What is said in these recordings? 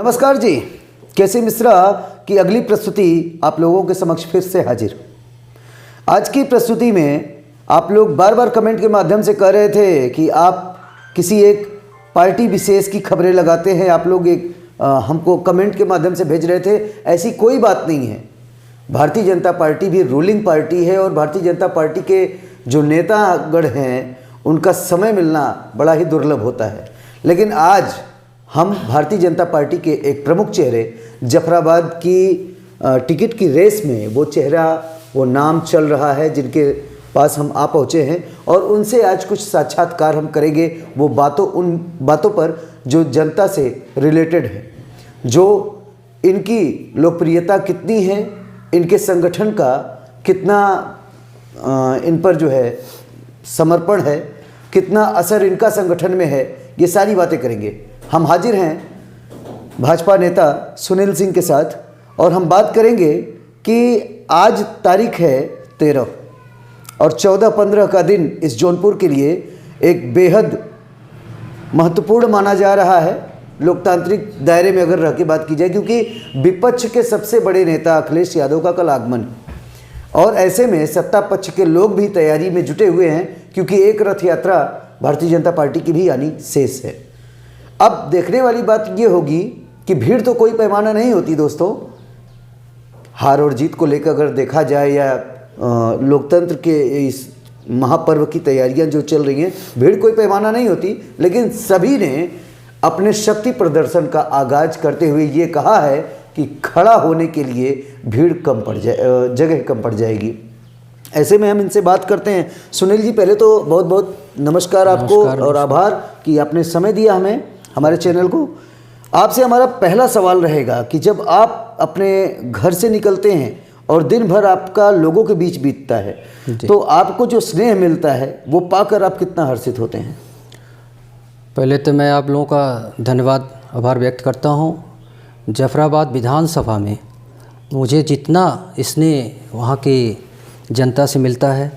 नमस्कार जी, केसी मिश्रा की अगली प्रस्तुति आप लोगों के समक्ष फिर से हाजिर। आज की प्रस्तुति में आप लोग बार बार कमेंट के माध्यम से कह रहे थे कि आप किसी एक पार्टी विशेष की खबरें लगाते हैं। आप लोग एक हमको कमेंट के माध्यम से भेज रहे थे। ऐसी कोई बात नहीं है। भारतीय जनता पार्टी भी रूलिंग पार्टी है और भारतीय जनता पार्टी के जो नेतागण हैं उनका समय मिलना बड़ा ही दुर्लभ होता है। लेकिन आज हम भारतीय जनता पार्टी के एक प्रमुख चेहरे जफराबाद की टिकट की रेस में वो नाम चल रहा है जिनके पास हम आ पहुँचे हैं और उनसे आज कुछ साक्षात्कार हम करेंगे। वो उन बातों पर जो जनता से रिलेटेड है, जो इनकी लोकप्रियता कितनी है, इनके संगठन का कितना इन पर जो है समर्पण है, कितना असर इनका संगठन में है, ये सारी बातें करेंगे। हम हाजिर हैं भाजपा नेता सुनील सिंह के साथ और हम बात करेंगे कि आज तारीख है 13 और 14-15 का दिन इस जौनपुर के लिए एक बेहद महत्वपूर्ण माना जा रहा है लोकतांत्रिक दायरे में अगर रह के बात की जाए, क्योंकि विपक्ष के सबसे बड़े नेता अखिलेश यादव का कल आगमन है और ऐसे में सत्ता पक्ष के लोग भी तैयारी में जुटे हुए हैं, क्योंकि एक रथ यात्रा भारतीय जनता पार्टी की भी यानी शेष है। अब देखने वाली बात ये होगी कि भीड़ तो कोई पैमाना नहीं होती दोस्तों। हार और जीत को लेकर अगर देखा जाए या लोकतंत्र के इस महापर्व की तैयारियां जो चल रही हैं, भीड़ कोई पैमाना नहीं होती। लेकिन सभी ने अपने शक्ति प्रदर्शन का आगाज करते हुए ये कहा है कि खड़ा होने के लिए भीड़ जगह कम पड़ जाएगी। ऐसे में हम इनसे बात करते हैं। सुनील जी, पहले तो बहुत बहुत नमस्कार आपको और आभार कि आपने समय दिया हमें, हमारे चैनल को। आपसे हमारा पहला सवाल रहेगा कि जब आप अपने घर से निकलते हैं और दिन भर आपका लोगों के बीच बीतता है, तो आपको जो स्नेह मिलता है वो पाकर आप कितना हर्षित होते हैं? पहले तो मैं आप लोगों का धन्यवाद आभार व्यक्त करता हूं। जफराबाद विधानसभा में मुझे जितना स्नेह वहां की जनता से मिलता है,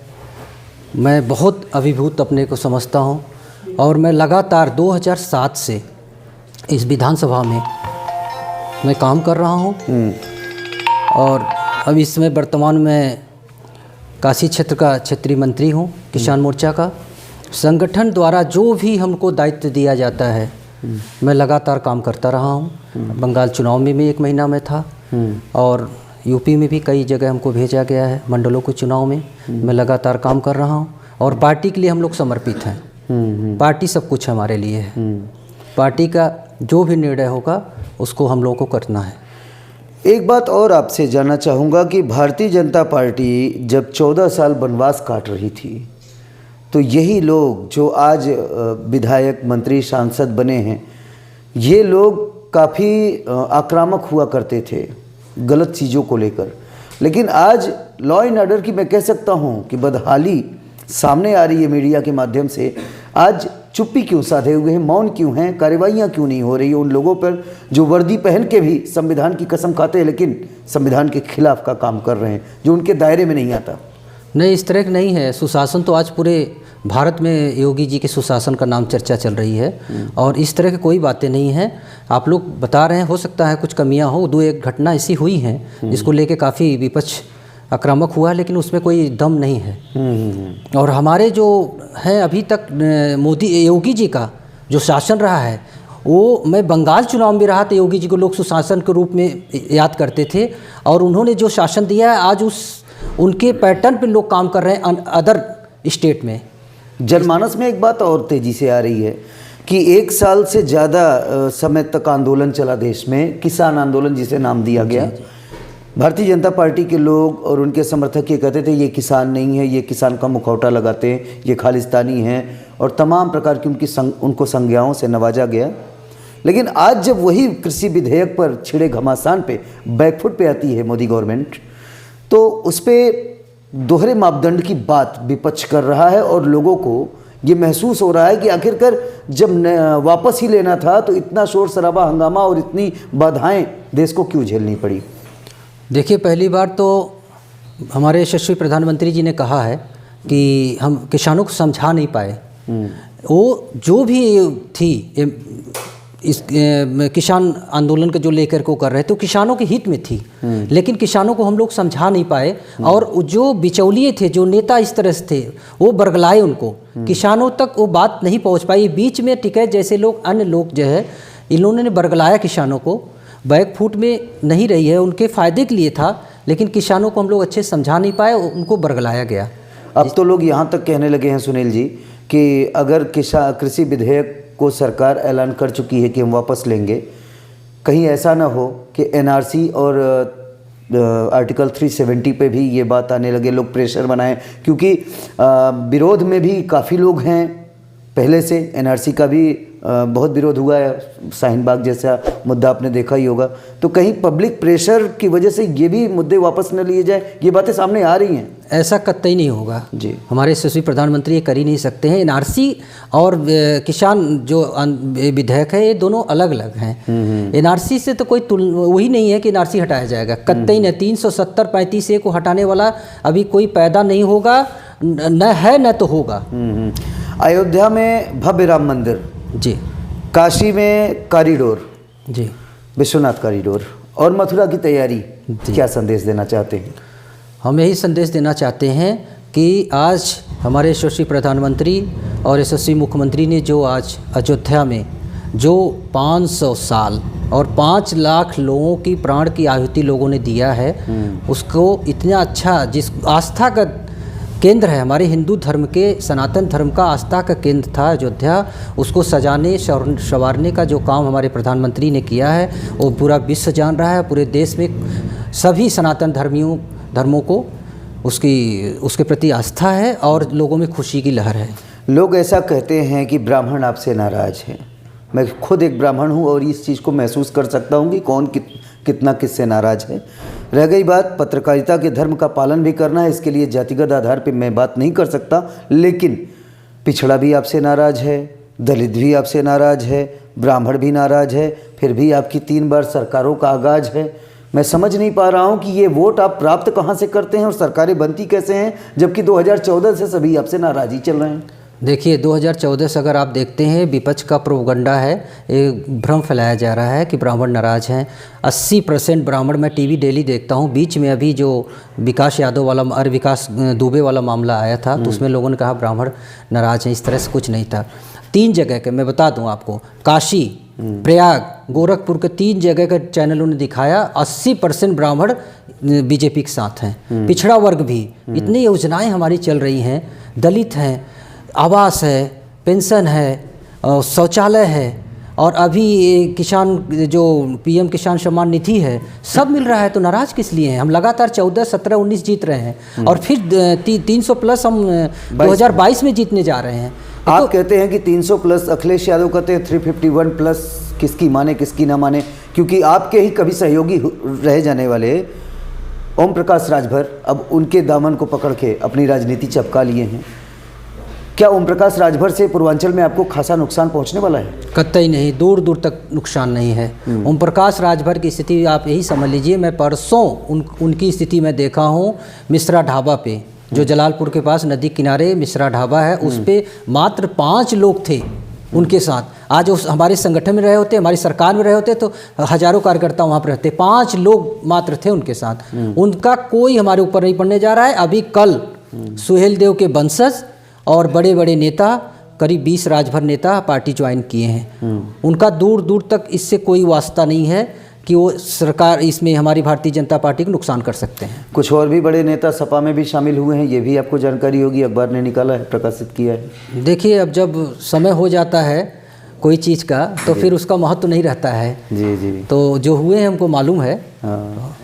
मैं बहुत अभिभूत अपने को समझता हूं और मैं लगातार 2007 से इस विधानसभा में मैं काम कर रहा हूं और अब इसमें वर्तमान में काशी क्षेत्र का क्षेत्रीय मंत्री हूं, किसान मोर्चा का। संगठन द्वारा जो भी हमको दायित्व दिया जाता है मैं लगातार काम करता रहा हूं। बंगाल चुनाव में भी 1 महीना में था और यूपी में भी कई जगह हमको भेजा गया है मंडलों के चुनाव में। मैं लगातार काम कर रहा हूं और पार्टी के लिए हम लोग समर्पित हैं। पार्टी सब कुछ हमारे लिए है। पार्टी का जो भी निर्णय होगा उसको हम लोगों को करना है। एक बात और आपसे जानना चाहूँगा कि भारतीय जनता पार्टी जब 14 साल वनवास काट रही थी, तो यही लोग जो आज विधायक, मंत्री, सांसद बने हैं, ये लोग काफ़ी आक्रामक हुआ करते थे गलत चीज़ों को लेकर। लेकिन आज लॉ एंड ऑर्डर की मैं कह सकता हूँ कि बदहाली सामने आ रही है मीडिया के माध्यम से। आज चुप्पी क्यों साधे हुए हैं, मौन क्यों हैं, कार्रवाइयाँ क्यों नहीं हो रही उन लोगों पर जो वर्दी पहन के भी संविधान की कसम खाते हैं लेकिन संविधान के खिलाफ का काम कर रहे हैं, जो उनके दायरे में नहीं आता? नहीं, इस तरह की नहीं है। सुशासन तो आज पूरे भारत में योगी जी के सुशासन का नाम चर्चा चल रही है और इस तरह की कोई बातें नहीं हैं। आप लोग बता रहे हैं, हो सकता है कुछ कमियां हो, 2-1 घटना ऐसी हुई हैं जिसको लेके काफ़ी विपक्ष आक्रामक हुआ, लेकिन उसमें कोई दम नहीं है। और हमारे जो है अभी तक योगी जी का जो शासन रहा है, वो मैं बंगाल चुनाव में रहा तो योगी जी को लोग सुशासन के रूप में याद करते थे और उन्होंने जो शासन दिया है आज उनके पैटर्न पे लोग काम कर रहे हैं अदर स्टेट में। जनमानस में एक बात और तेज़ी से आ रही है कि 1 साल से ज़्यादा समय तक आंदोलन चला देश में, किसान आंदोलन जिसे नाम दिया गया। भारतीय जनता पार्टी के लोग और उनके समर्थक ये कहते थे ये किसान नहीं है, ये किसान का मुखौटा लगाते हैं, ये खालिस्तानी हैं और तमाम प्रकार की उनको संज्ञाओं से नवाजा गया। लेकिन आज जब वही कृषि विधेयक पर छिड़े घमासान पे बैकफुट पे आती है मोदी गवर्नमेंट, तो उस पर दोहरे मापदंड की बात विपक्ष कर रहा है और लोगों को ये महसूस हो रहा है कि आखिरकार जब वापस ही लेना था तो इतना शोर शराबा, हंगामा और इतनी बाधाएं देश को क्यों झेलनी पड़ी? देखिए, पहली बार तो हमारे यशस्वी प्रधानमंत्री जी ने कहा है कि हम किसानों को समझा नहीं पाए। वो जो भी थी इस किसान आंदोलन का जो लेकर को कर रहे थे, तो किसानों के हित में थी, लेकिन किसानों को हम लोग समझा नहीं पाए। और जो बिचौलिए थे, जो नेता इस तरह से थे, वो बरगलाए उनको, किसानों तक वो बात नहीं पहुंच पाई। बीच में टिकैत जैसे लोग, अन्य लोग जो है, इन्होंने बरगलाया किसानों को। बैक फुट में नहीं रही है, उनके फ़ायदे के लिए था, लेकिन किसानों को हम लोग अच्छे समझा नहीं पाए, उनको बरगलाया गया। अब तो लोग यहाँ तक कहने लगे हैं सुनील जी कि अगर कृषि विधेयक को सरकार ऐलान कर चुकी है कि हम वापस लेंगे, कहीं ऐसा ना हो कि एनआरसी और आर्टिकल 370 पे भी ये बात आने लगे, लोग प्रेशर बनाएं, क्योंकि विरोध में भी काफ़ी लोग हैं पहले से। एनआरसी का भी बहुत विरोध हुआ है, शाहीन बाग जैसा मुद्दा आपने देखा ही होगा। तो कहीं पब्लिक प्रेशर की वजह से ये भी मुद्दे वापस न लिए जाए, ये बातें सामने आ रही हैं। ऐसा कतई नहीं होगा जी। हमारे यशस्वी प्रधानमंत्री ये कर ही नहीं सकते हैं। एनआरसी और किसान जो विधेयक है, ये दोनों अलग अलग हैं। एनआरसी से तो कोई वही नहीं है कि एनआरसी हटाया जाएगा, कतई नहीं। 370-35A को हटाने वाला अभी कोई पैदा नहीं होगा, न है न तो होगा। अयोध्या में भव्य राम मंदिर जी, काशी में कॉरिडोर जी, विश्वनाथ कॉरिडोर और मथुरा की तैयारी, क्या संदेश देना चाहते हैं? हम यही संदेश देना चाहते हैं कि आज हमारे यशस्वी प्रधानमंत्री और यशस्वी मुख्यमंत्री ने जो आज अयोध्या में जो 500 साल और 5 लाख लोगों की प्राण की आहुति लोगों ने दिया है, उसको इतना अच्छा, जिस आस्था का केंद्र है, हमारे हिंदू धर्म के, सनातन धर्म का आस्था का केंद्र था अयोध्या, उसको सजाने संवारने का जो काम हमारे प्रधानमंत्री ने किया है, वो पूरा विश्व जान रहा है। पूरे देश में सभी सनातन धर्मों को उसके प्रति आस्था है और लोगों में खुशी की लहर है। लोग ऐसा कहते हैं कि ब्राह्मण आपसे नाराज हैं। मैं खुद एक ब्राह्मण हूँ और इस चीज़ को महसूस कर सकता हूँ कि कौन कितना किससे नाराज है। रह गई बात पत्रकारिता के धर्म का पालन भी करना है, इसके लिए जातिगत आधार पे मैं बात नहीं कर सकता, लेकिन पिछड़ा भी आपसे नाराज है, दलित भी आपसे नाराज है, ब्राह्मण भी नाराज है, फिर भी आपकी 3 बार सरकारों का आगाज है। मैं समझ नहीं पा रहा हूँ कि ये वोट आप प्राप्त कहाँ से करते हैं और सरकारें बनती कैसे हैं, जबकि 2014 से सभी आपसे नाराज ही चल रहे हैं। देखिए, 2014 से अगर आप देखते हैं, विपक्ष का प्रोपगंडा है, एक भ्रम फैलाया जा रहा है कि ब्राह्मण नाराज हैं। 80% ब्राह्मण, मैं टीवी डेली देखता हूँ। बीच में अभी जो विकास यादव वाला और विकास दुबे वाला मामला आया था, तो उसमें लोगों ने कहा ब्राह्मण नाराज हैं। इस तरह से कुछ नहीं था। 3 जगह के मैं बता दूं आपको, काशी, प्रयाग, गोरखपुर के 3 जगह के चैनलों ने दिखाया 80% ब्राह्मण बीजेपी के साथ हैं। पिछड़ा वर्ग भी, इतनी योजनाएं हमारी चल रही हैं, दलित हैं, आवास है, पेंशन है, शौचालय है, और अभी किसान जो पीएम किसान सम्मान निधि है, सब मिल रहा है। तो नाराज किस लिए हैं? हम लगातार 14, 17, 19 जीत रहे हैं और फिर 300 प्लस हम 2022 में जीतने जा रहे हैं। आप तो कहते हैं कि 300 प्लस, अखिलेश यादव कहते हैं 351 प्लस। किसकी माने किसकी ना माने, क्योंकि आपके ही कभी सहयोगी रह जाने वाले ओम प्रकाश राजभर अब उनके दामन को पकड़ के अपनी राजनीति चपका लिए हैं। क्या ओम प्रकाश राजभर से पूर्वांचल में आपको खासा नुकसान पहुंचने वाला है? कतई नहीं, दूर दूर तक नुकसान नहीं है। ओम प्रकाश राजभर की स्थिति आप यही समझ लीजिए। मैं परसों उनकी स्थिति में देखा हूँ मिश्रा ढाबा पे, जो जलालपुर के पास नदी किनारे मिश्रा ढाबा है, उस पे मात्र 5 लोग थे उनके साथ। आज उस हमारे संगठन में रहे होते, हमारी सरकार में रहे होते तो हजारों कार्यकर्ता वहाँ पर रहते। 5 लोग मात्र थे उनके साथ। उनका कोई हमारे ऊपर नहीं पड़ने जा रहा है। अभी कल सुहेल देव के वंशज और बड़े बड़े नेता, करीब 20 राजभर नेता पार्टी ज्वाइन किए हैं। उनका दूर दूर तक इससे कोई वास्ता नहीं है कि वो सरकार इसमें हमारी भारतीय जनता पार्टी को नुकसान कर सकते हैं। कुछ और भी बड़े नेता सपा में भी शामिल हुए हैं, ये भी आपको जानकारी होगी, अखबार ने निकाला है, प्रकाशित किया है। देखिए, अब जब समय हो जाता है कोई चीज़ का तो फिर उसका महत्व नहीं रहता है। जी जी। तो जो हुए हैं हमको मालूम है।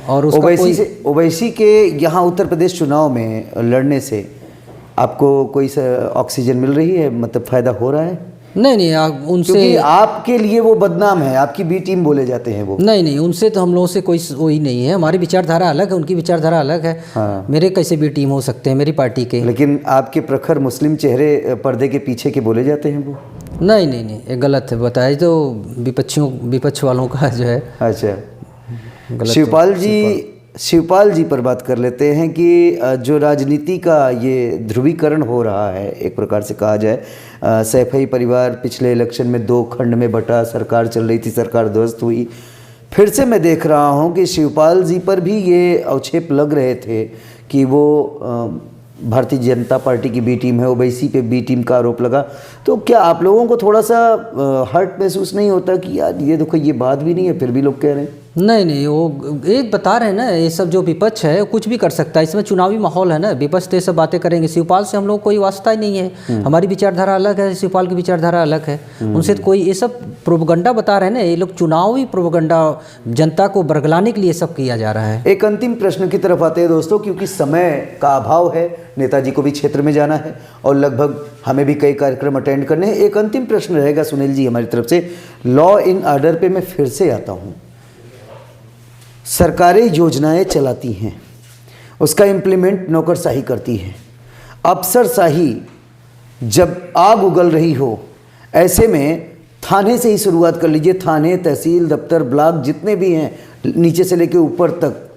और उसका ओवैसी के यहाँ उत्तर प्रदेश चुनाव में लड़ने से आपको कोई ऑक्सीजन मिल रही है, मतलब फ़ायदा हो रहा है? नहीं, उनसे, क्योंकि आपके लिए वो बदनाम है, आपकी बी टीम बोले जाते हैं वो। नहीं, उनसे तो हम लोगों से कोई वही नहीं है। हमारी विचारधारा अलग है, उनकी विचारधारा अलग है। हाँ। मेरे कैसे बी टीम हो सकते हैं मेरी पार्टी के? लेकिन आपके प्रखर मुस्लिम चेहरे पर्दे के पीछे के बोले जाते हैं वो। नहीं, ये गलत है। बताया तो विपक्ष वालों का जो है। अच्छा, शिवपाल जी शिवपाल जी पर बात कर लेते हैं कि जो राजनीति का ये ध्रुवीकरण हो रहा है, एक प्रकार से कहा जाए, सैफई परिवार पिछले इलेक्शन में 2 खंड में बटा, सरकार चल रही थी, सरकार ध्वस्त हुई। फिर से मैं देख रहा हूँ कि शिवपाल जी पर भी ये अवक्षेप लग रहे थे कि वो भारतीय जनता पार्टी की बी टीम है, ओवैसी पे बी टीम का आरोप लगा। तो क्या आप लोगों को थोड़ा सा हर्ट महसूस नहीं होता कि यार ये देखो ये बात भी नहीं है फिर भी लोग कह रहे हैं? नहीं, वो एक बता रहे हैं ना, ये सब जो विपक्ष है कुछ भी कर सकता है, इसमें चुनावी माहौल है ना, विपक्ष तो ये सब बातें करेंगे। शिवपाल से हम लोग कोई वास्ता ही नहीं है, हमारी विचारधारा अलग है, शिवपाल की विचारधारा अलग है, उनसे तो कोई, ये सब प्रोपगंडा बता रहे हैं ना, ये लोग चुनावी प्रोपगंडा, जनता को बरगलाने के लिए सब किया जा रहा है। एक अंतिम प्रश्न की तरफ आते हैं दोस्तों, क्योंकि समय का अभाव है, नेताजी को भी क्षेत्र में जाना है और लगभग हमें भी कई कार्यक्रम अटेंड करने हैं। एक अंतिम प्रश्न रहेगा सुनील जी हमारी तरफ से, लॉ इन ऑर्डर पे मैं फिर से आता हूँ। सरकारें योजनाएं चलाती हैं, उसका इम्प्लीमेंट नौकरशाही करती है, अफसरशाही जब आग उगल रही हो, ऐसे में थाने से ही शुरुआत कर लीजिए, थाने, तहसील, दफ्तर, ब्लॉक जितने भी हैं नीचे से लेकर ऊपर तक,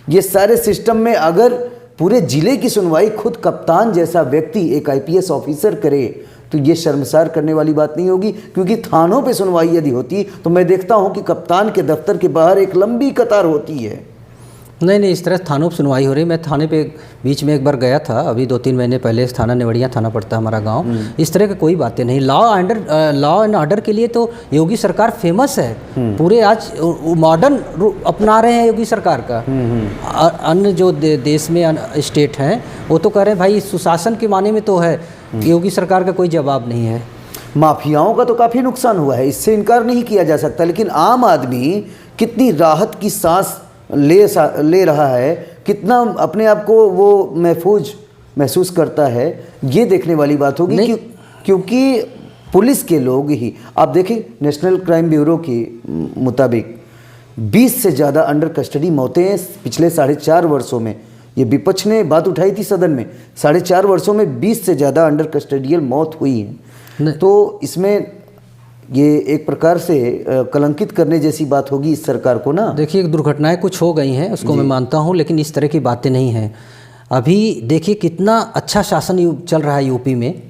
ये सारे सिस्टम में अगर पूरे ज़िले की सुनवाई खुद कप्तान जैसा व्यक्ति एक आईपीएस ऑफिसर करे तो ये शर्मसार करने वाली बात नहीं होगी। क्योंकि थानों पे सुनवाई यदि होती तो मैं देखता हूँ कि कप्तान के दफ्तर के बाहर एक लंबी कतार होती है। नहीं, इस तरह थानों पर सुनवाई हो रही। मैं थाने पे बीच में एक बार गया था, अभी 2-3 महीने पहले, थाना नेवड़िया थाना पड़ता है हमारा गांव। इस तरह की कोई बातें नहीं। लॉ एंड ऑर्डर के लिए तो योगी सरकार फेमस है, पूरे आज मॉडर्न अपना रहे हैं योगी सरकार का। अन्य जो देश में स्टेट हैं वो तो कह रहे हैं भाई सुशासन के माने में तो है, योगी सरकार का कोई जवाब नहीं है। माफियाओं का तो काफ़ी नुकसान हुआ है, इससे इनकार नहीं किया जा सकता, लेकिन आम आदमी कितनी राहत की सांस ले रहा है, कितना अपने आप को वो महफूज महसूस करता है, ये देखने वाली बात होगी। क्योंकि पुलिस के लोग ही, आप देखें नेशनल क्राइम ब्यूरो के मुताबिक 20 से ज़्यादा अंडर कस्टडी मौतें पिछले 4.5 वर्षों में, ये विपक्ष ने बात उठाई थी सदन में, 4.5 वर्षों में 20 से ज़्यादा अंडर कस्टडियल मौत हुई है। तो इसमें ये एक प्रकार से कलंकित करने जैसी बात होगी इस सरकार को ना। देखिए, दुर्घटनाएं कुछ हो गई हैं, उसको मैं मानता हूं, लेकिन इस तरह की बातें नहीं हैं। अभी देखिए कितना अच्छा शासन चल रहा है यूपी में।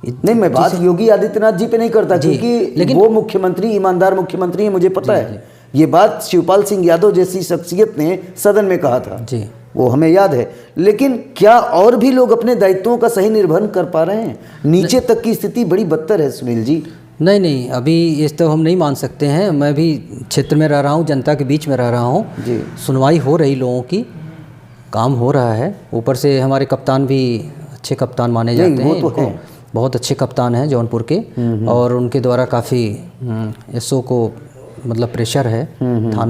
नहीं, मैं बात योगी आदित्यनाथ जी पे नहीं करता, क्योंकि वो मुख्यमंत्री, ईमानदार मुख्यमंत्री है, मुझे पता है। ये बात शिवपाल सिंह यादव जैसी शख्सियत ने सदन में कहा था जी, वो हमें याद है। लेकिन क्या और भी लोग अपने दायित्वों का सही निर्वहन कर पा रहे हैं? नीचे तक की स्थिति बड़ी बदतर है सुनील जी। नहीं, अभी इस तो हम नहीं मान सकते हैं। मैं भी क्षेत्र में रह रहा हूँ, जनता के बीच में रह रहा हूँ जी। सुनवाई हो रही, लोगों की काम हो रहा है। ऊपर से हमारे कप्तान भी अच्छे कप्तान माने जाते हैं, वो तो है, बहुत अच्छे कप्तान हैं जौनपुर के, और उनके द्वारा काफ़ी एसओ को मतलब प्रेशर है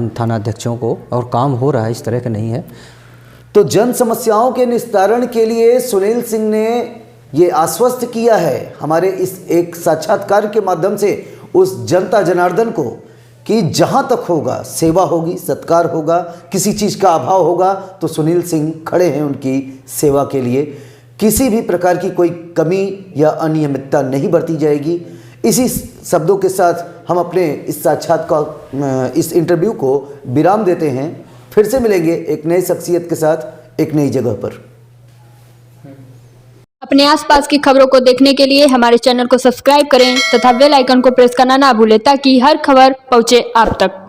थाना अध्यक्षों को, और काम हो रहा है, इस तरह का नहीं है। तो जन समस्याओं के निस्तारण के लिए सुनील सिंह ने ये आश्वस्त किया है हमारे इस एक साक्षात्कार के माध्यम से उस जनता जनार्दन को कि जहाँ तक होगा सेवा होगी, सत्कार होगा, किसी चीज़ का अभाव होगा तो सुनील सिंह खड़े हैं उनकी सेवा के लिए। किसी भी प्रकार की कोई कमी या अनियमितता नहीं बरती जाएगी। इसी शब्दों के साथ हम अपने इस साक्षात्कार, इस इंटरव्यू को विराम देते हैं। फिर से मिलेंगे एक नई शख्सियत के साथ, एक नई जगह पर। अपने आसपास की खबरों को देखने के लिए हमारे चैनल को सब्सक्राइब करें तथा बेल आइकन को प्रेस करना ना भूलें, ताकि हर खबर पहुंचे आप तक।